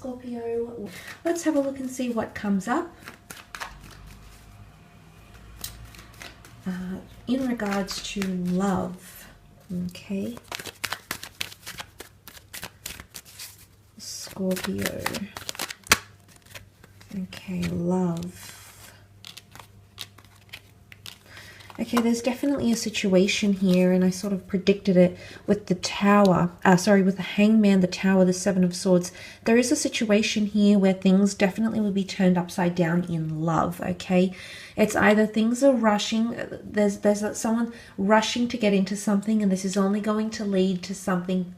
Scorpio. Let's have a look and see what comes up. In regards to love, okay, Scorpio, okay, love. Okay, there's definitely a situation here, and I sort of predicted it with the Tower, with the Hangman, the Tower, the Seven of Swords. There is a situation here where things definitely will be turned upside down in love, okay? It's either things are rushing, there's someone rushing to get into something, and this is only going to lead to something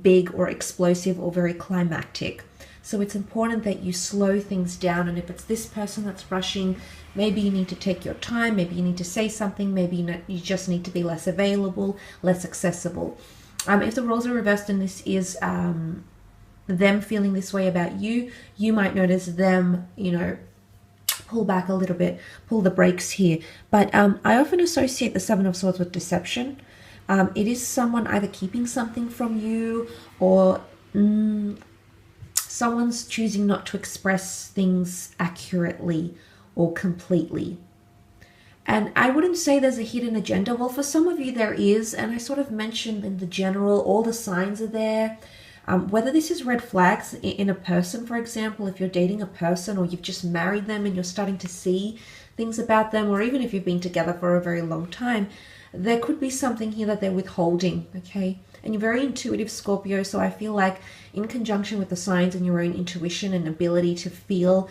big or explosive or very climactic. So it's important that you slow things down, and if it's this person that's rushing, maybe you need to take your time, maybe you need to say something, maybe you just need to be less available, less accessible. If the roles are reversed and this is them feeling this way about you, you might notice them, you know, pull back a little bit, pull the brakes here. But I often associate the Seven of Swords with deception. It is someone either keeping something from you, or someone's choosing not to express things accurately or completely. And I wouldn't say there's a hidden agenda. Well, for some of you there is, and I sort of mentioned in the general, all the signs are there. Whether this is red flags in a person, for example, if you're dating a person or you've just married them and you're starting to see things about them, or even if you've been together for a very long time, there could be something here that they're withholding, okay? And you're very intuitive, Scorpio, so I feel like in conjunction with the signs and your own intuition and ability to feel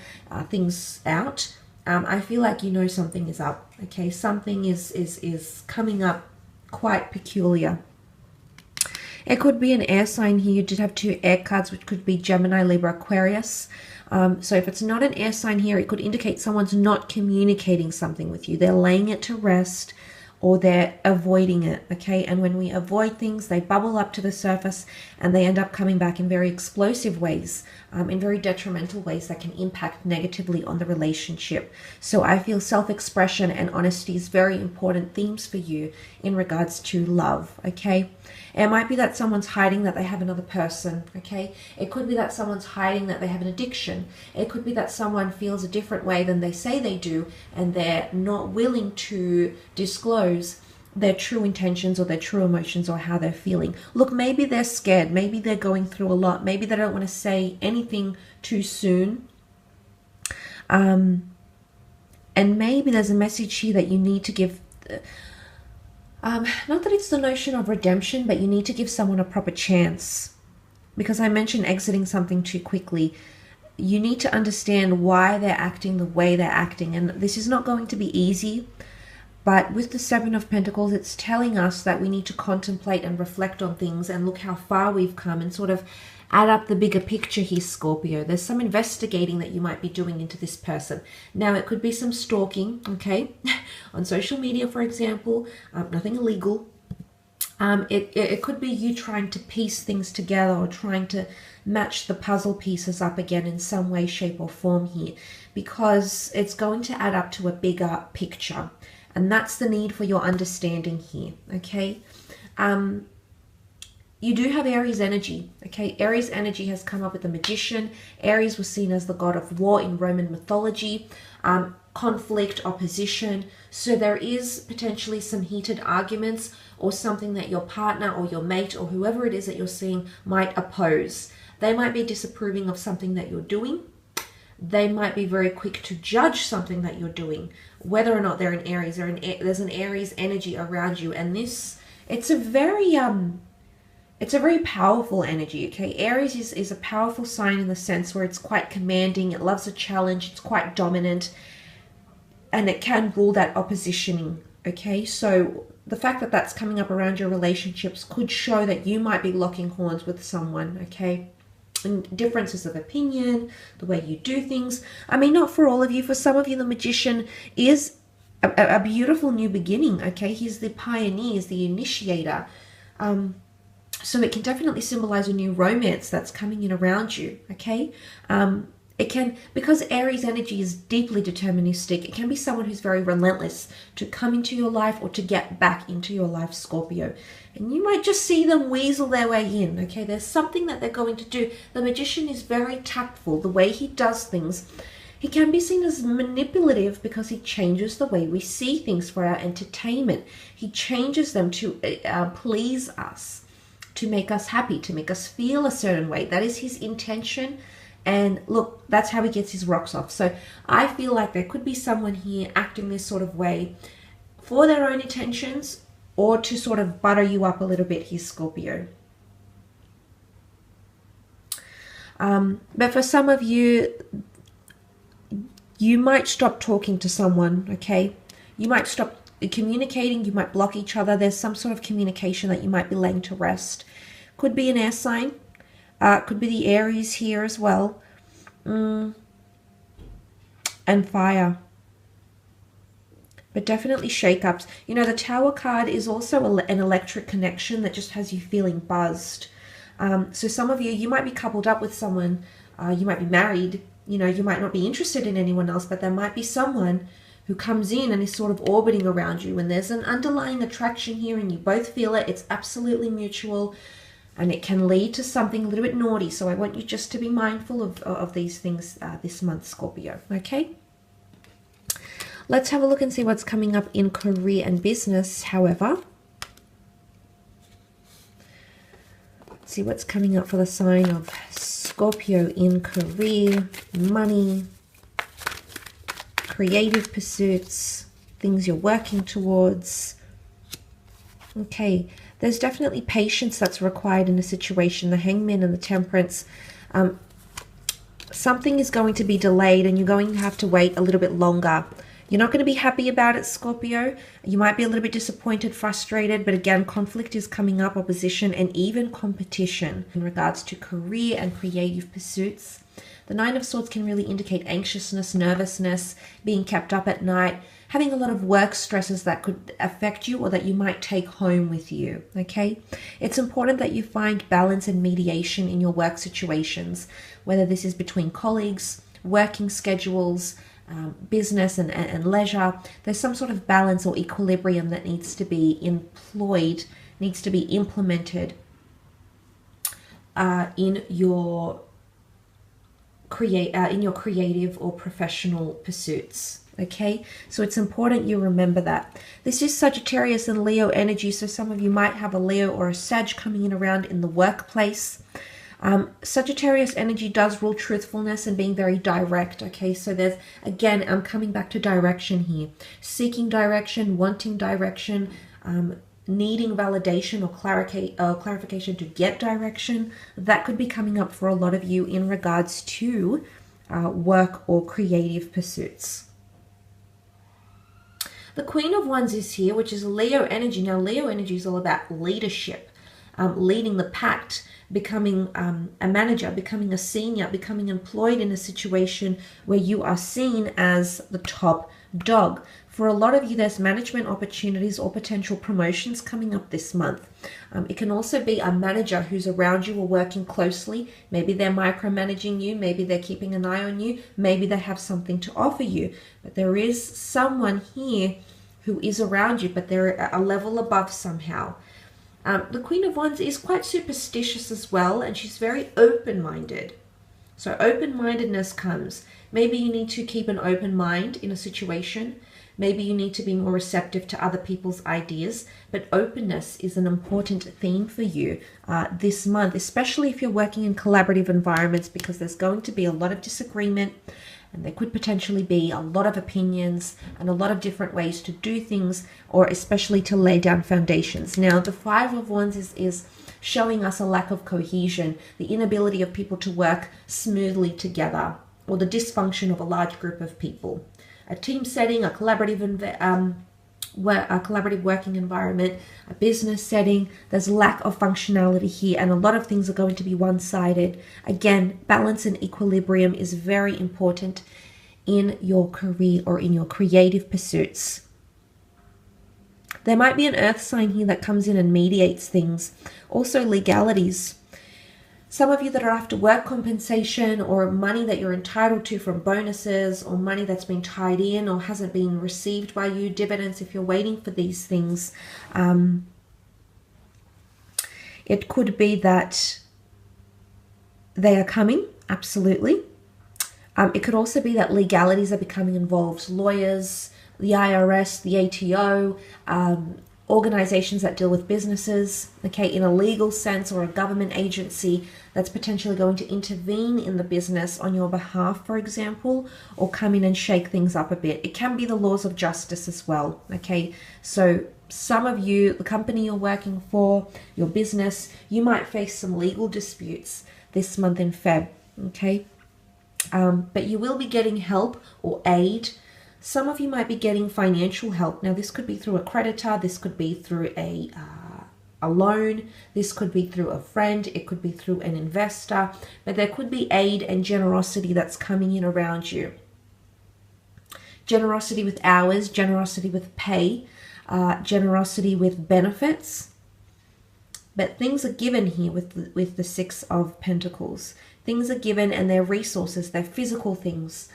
things out, I feel like you know something is up, okay? Something is coming up quite peculiar. It could be an air sign here. You did have two air cards, which could be Gemini, Libra, Aquarius. So if it's not an air sign here, it could indicate someone's not communicating something with you. They're laying it to rest, or they're avoiding it, okay? And when we avoid things, they bubble up to the surface and they end up coming back in very explosive ways, in very detrimental ways that can impact negatively on the relationship. So I feel self-expression and honesty is very important themes for you in regards to love, okay? It might be that someone's hiding that they have another person, okay? It could be that someone's hiding that they have an addiction. It could be that someone feels a different way than they say they do, and they're not willing to disclose their true intentions or their true emotions or how they're feeling. Look, maybe they're scared. Maybe they're going through a lot. Maybe they don't want to say anything too soon. And maybe there's a message here that you need to give... not that it's the notion of redemption, but you need to give someone a proper chance. Because I mentioned exiting something too quickly. You need to understand why they're acting the way they're acting. And this is not going to be easy. But with the Seven of Pentacles, it's telling us that we need to contemplate and reflect on things and look how far we've come and sort of add up the bigger picture here, Scorpio. There's some investigating that you might be doing into this person. Now, it could be some stalking, okay, on social media, for example, nothing illegal. It could be you trying to piece things together or trying to match the puzzle pieces up again in some way, shape, or form here, because it's going to add up to a bigger picture. And that's the need for your understanding here, okay? You do have Aries energy, okay? Aries energy has come up with the Magician. Aries was seen as the god of war in Roman mythology, conflict, opposition. So there is potentially some heated arguments or something that your partner or your mate or whoever it is that you're seeing might oppose. They might be disapproving of something that you're doing. They might be very quick to judge something that you're doing, whether or not they're an Aries. There's an Aries energy around you, and it's a very powerful energy, okay? Aries is a powerful sign in the sense where it's quite commanding, it loves a challenge, it's quite dominant, and it can rule that oppositioning, okay? So the fact that that's coming up around your relationships could show that you might be locking horns with someone, okay? And differences of opinion, the way you do things. I mean, not for all of you. For some of you, the Magician is a beautiful new beginning, okay? He's the pioneer, he's the initiator. So it can definitely symbolize a new romance that's coming in around you, okay? It can, because Aries energy is deeply deterministic, it can be someone who's very relentless to come into your life or to get back into your life, Scorpio. And you might just see them weasel their way in, okay? There's something that they're going to do. The Magician is very tactful. The way he does things, he can be seen as manipulative because he changes the way we see things for our entertainment. He changes them to please us, to make us happy, to make us feel a certain way. That is his intention. And look, that's how he gets his rocks off. So I feel like there could be someone here acting this sort of way for their own intentions or to sort of butter you up a little bit here, Scorpio. But for some of you, you might stop talking to someone, okay? You might stop communicating. You might block each other. There's some sort of communication that you might be laying to rest. Could be an air sign. Could be the Aries here as well. And fire. But definitely shakeups. You know, the Tower card is also an electric connection that just has you feeling buzzed. So some of you, you might be coupled up with someone. You might be married. You know, you might not be interested in anyone else, but there might be someone who comes in and is sort of orbiting around you. And there's an underlying attraction here and you both feel it. It's absolutely mutual. And it can lead to something a little bit naughty. So I want you just to be mindful of these things this month, Scorpio. Okay? Let's have a look and see what's coming up in career and business, however. Let's see what's coming up for the sign of Scorpio in career, money, creative pursuits, things you're working towards. Okay. There's definitely patience that's required in a situation. The Hangman and the Temperance. Something is going to be delayed and you're going to have to wait a little bit longer. You're not going to be happy about it, Scorpio. You might be a little bit disappointed, frustrated, but again, conflict is coming up, opposition, and even competition in regards to career and creative pursuits. The Nine of Swords can really indicate anxiousness, nervousness, being kept up at night, having a lot of work stresses that could affect you or that you might take home with you, okay? It's important that you find balance and mediation in your work situations, whether this is between colleagues, working schedules, business and leisure. There's some sort of balance or equilibrium that needs to be employed, needs to be implemented in your creative or professional pursuits. Okay, so it's important you remember that. This is Sagittarius and Leo energy, so some of you might have a Leo or a Sag coming in around in the workplace. Sagittarius energy does rule truthfulness and being very direct. Okay, so there's, again, I'm coming back to direction here. Seeking direction, wanting direction, needing validation or clarification to get direction. That could be coming up for a lot of you in regards to work or creative pursuits. The Queen of Wands is here, which is Leo energy. Now, Leo energy is all about leadership, leading the pact, becoming a manager, becoming a senior, becoming employed in a situation where you are seen as the top dog. For a lot of you, there's management opportunities or potential promotions coming up this month. It can also be a manager who's around you or working closely. Maybe they're micromanaging you. Maybe they're keeping an eye on you. Maybe they have something to offer you. But there is someone here who is around you, but they're a level above somehow. The Queen of Wands is quite superstitious as well, and she's very open-minded. So open-mindedness comes. Maybe you need to keep an open mind in a situation. Maybe you need to be more receptive to other people's ideas, but openness is an important theme for you this month, especially if you're working in collaborative environments, because there's going to be a lot of disagreement and there could potentially be a lot of opinions and a lot of different ways to do things, or especially to lay down foundations. Now, the Five of Wands is showing us a lack of cohesion, the inability of people to work smoothly together, or the dysfunction of a large group of people. A team setting, a collaborative working environment, a business setting, there's lack of functionality here, and a lot of things are going to be one-sided. Again, balance and equilibrium is very important in your career or in your creative pursuits. There might be an earth sign here that comes in and mediates things. Also legalities. Some of you that are after work compensation or money that you're entitled to from bonuses or money that's been tied in or hasn't been received by you, dividends if you're waiting for these things. It could be that they are coming, absolutely. It could also be that legalities are becoming involved. Lawyers, the IRS, the ATO, organizations that deal with businesses, okay, in a legal sense, or a government agency that's potentially going to intervene in the business on your behalf, for example, or come in and shake things up a bit. It can be the laws of justice as well, okay? So some of you, the company you're working for, your business, you might face some legal disputes this month in Feb, okay? But you will be getting help or aid. Some of you might be getting financial help. Now, this could be through a creditor. This could be through a loan. This could be through a friend. It could be through an investor. But there could be aid and generosity that's coming in around you. Generosity with hours, generosity with pay, generosity with benefits. But things are given here with the Six of Pentacles. Things are given, and they're resources. They're physical things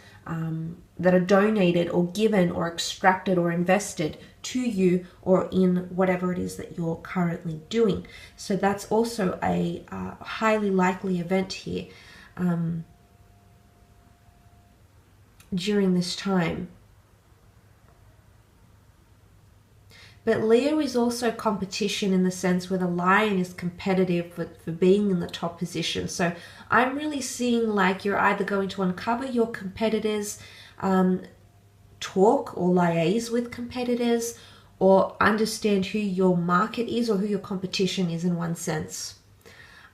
that are donated or given or extracted or invested to you or in whatever it is that you're currently doing. So that's also a highly likely event here during this time. But Leo is also competition in the sense where the lion is competitive for being in the top position. So I'm really seeing like you're either going to uncover your competitors, talk or liaise with competitors, or understand who your market is or who your competition is in one sense.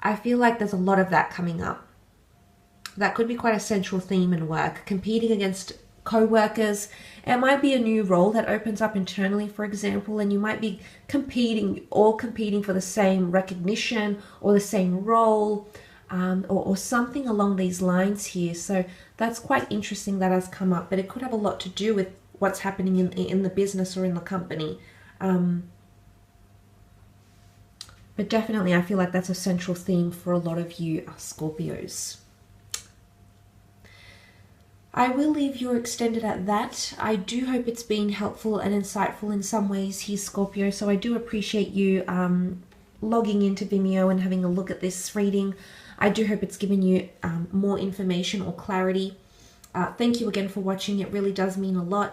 I feel like there's a lot of that coming up. That could be quite a central theme in work. Competing against co-workers. It might be a new role that opens up internally, for example, and you might be competing for the same recognition or the same role, or something along these lines here. So that's quite interesting that has come up, but it could have a lot to do with what's happening in the business or in the company. But definitely I feel like that's a central theme for a lot of you Scorpios. I will leave your extended at that. I do hope it's been helpful and insightful in some ways here, Scorpio. So I do appreciate you logging into Vimeo and having a look at this reading. I do hope it's given you more information or clarity. Thank you again for watching. It really does mean a lot.